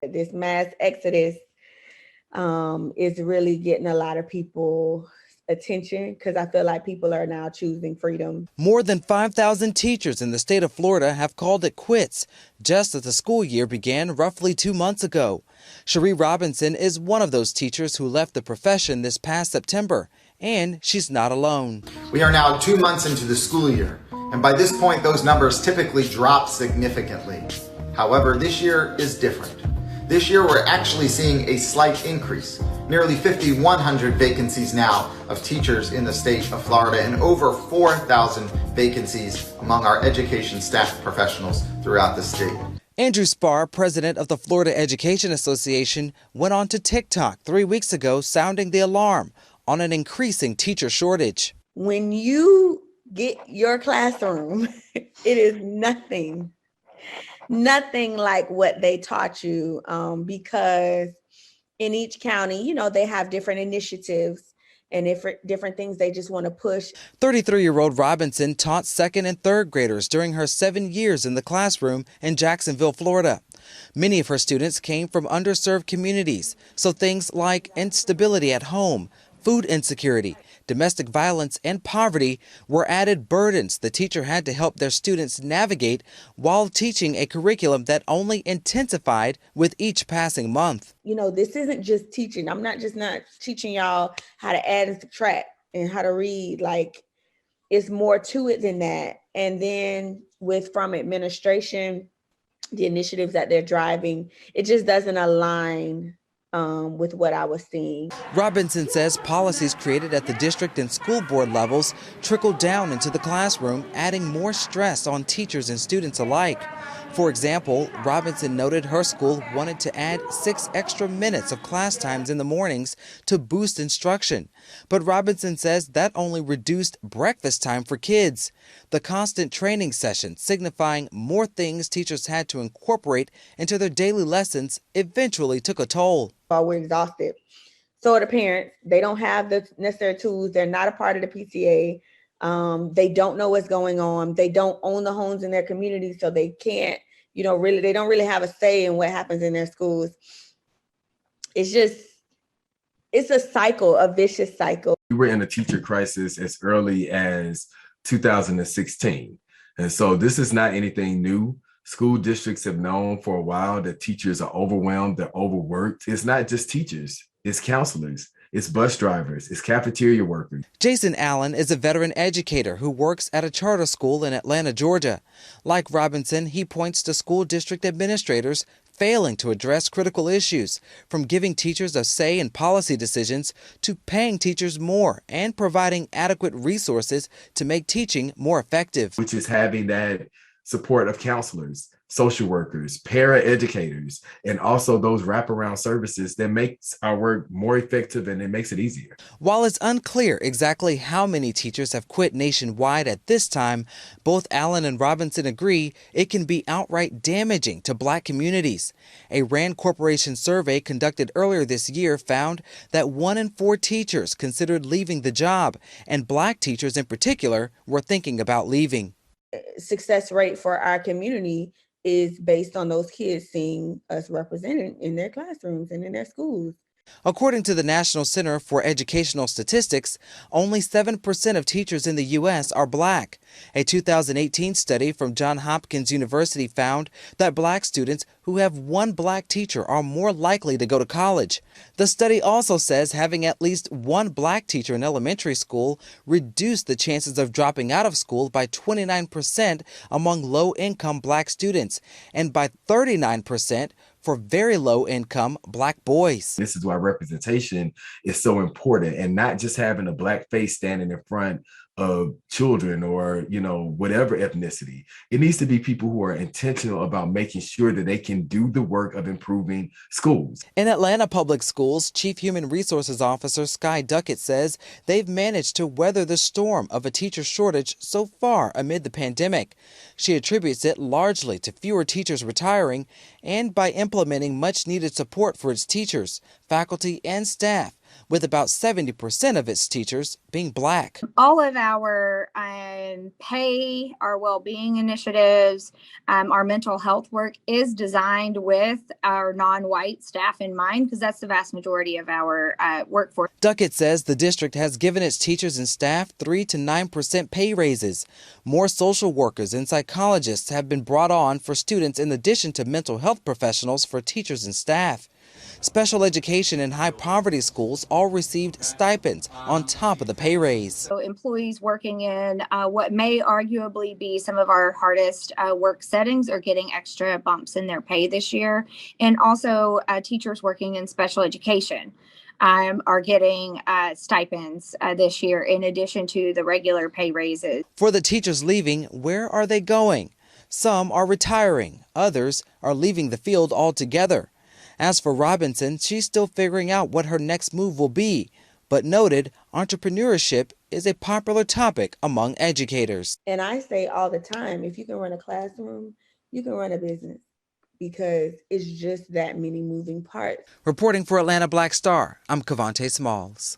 This mass exodus is really getting a lot of people attention because I feel like people are now choosing freedom. More than 5,000 teachers in the state of Florida have called it quits just as the school year began roughly 2 months ago. Cherie Robinson is one of those teachers who left the profession this past September, and she's not alone. We are now 2 months into the school year, and by this point those numbers typically drop significantly. However, this year is different. This year we're actually seeing a slight increase. Nearly 5,100 vacancies now of teachers in the state of Florida and over 4,000 vacancies among our education staff professionals throughout the state. Andrew Spar, president of the Florida Education Association, went on to TikTok 3 weeks ago sounding the alarm on an increasing teacher shortage. When you get your classroom, it is nothing like what they taught you, because in each county, they have different initiatives and different things they just want to push. 33-year-old Robinson taught second and third graders during her 7 years in the classroom in Jacksonville, Florida. Many of her students came from underserved communities, so things like instability at home, food insecurity, domestic violence, and poverty were added burdens the teacher had to help their students navigate while teaching a curriculum that only intensified with each passing month. This isn't just teaching. I'm not teaching y'all how to add and subtract and how to read. Like, it's more to it than that. And then from administration, the initiatives that they're driving, it just doesn't align with what I was seeing. Robinson says policies created at the district and school board levels trickled down into the classroom, adding more stress on teachers and students alike. For example, Robinson noted her school wanted to add 6 extra minutes of class times in the mornings to boost instruction. But Robinson says that only reduced breakfast time for kids. The constant training sessions signifying more things teachers had to incorporate into their daily lessons eventually took a toll. We're exhausted. So are the parents. They don't have the necessary tools. They're not a part of the PTA. They don't know what's going on. They don't own the homes in their community, so they can't, they don't really have a say in what happens in their schools. It's a cycle, a vicious cycle. We were in a teacher crisis as early as 2016. And so this is not anything new. School districts have known for a while that teachers are overwhelmed, they're overworked. It's not just teachers, it's counselors. It's bus drivers, it's cafeteria workers. Jason Allen is a veteran educator who works at a charter school in Atlanta, Georgia. Like Robinson, he points to school district administrators failing to address critical issues, from giving teachers a say in policy decisions to paying teachers more and providing adequate resources to make teaching more effective. Which is having that support of counselors, social workers, para-educators, and also those wraparound services that makes our work more effective and it makes it easier. While it's unclear exactly how many teachers have quit nationwide at this time, both Allen and Robinson agree it can be outright damaging to Black communities. A Rand Corporation survey conducted earlier this year found that 1 in 4 teachers considered leaving the job, and Black teachers in particular were thinking about leaving. Success rate for our community is based on those kids seeing us represented in their classrooms and in their schools. According to the National Center for Educational Statistics, only 7% of teachers in the U.S. are Black. A 2018 study from Johns Hopkins University found that Black students who have one Black teacher are more likely to go to college. The study also says having at least one Black teacher in elementary school reduced the chances of dropping out of school by 29% among low-income Black students and by 39% for very low-income Black boys. This is why representation is so important, and not just having a Black face standing in front of children or, whatever ethnicity. It needs to be people who are intentional about making sure that they can do the work of improving schools. In Atlanta Public Schools, Chief Human Resources Officer Sky Duckett says they've managed to weather the storm of a teacher shortage so far amid the pandemic. She attributes it largely to fewer teachers retiring and by implementing much-needed support for its teachers, faculty, and staff with about 70% of its teachers being Black. All of our pay, our well-being initiatives, our mental health work is designed with our non-white staff in mind, because that's the vast majority of our workforce. Duckett says the district has given its teachers and staff 3 to 9% pay raises. More social workers and psychologists have been brought on for students in addition to mental health professionals for teachers and staff. Special education and high poverty schools all received stipends on top of the pay raise. So employees working in what may arguably be some of our hardest work settings are getting extra bumps in their pay this year. And also teachers working in special education are getting stipends this year in addition to the regular pay raises. For the teachers leaving, where are they going? Some are retiring, others are leaving the field altogether. As for Robinson, she's still figuring out what her next move will be, but noted entrepreneurship is a popular topic among educators. And I say all the time, if you can run a classroom, you can run a business, because it's just that many moving parts. Reporting for Atlanta Black Star, I'm Cavante Smalls.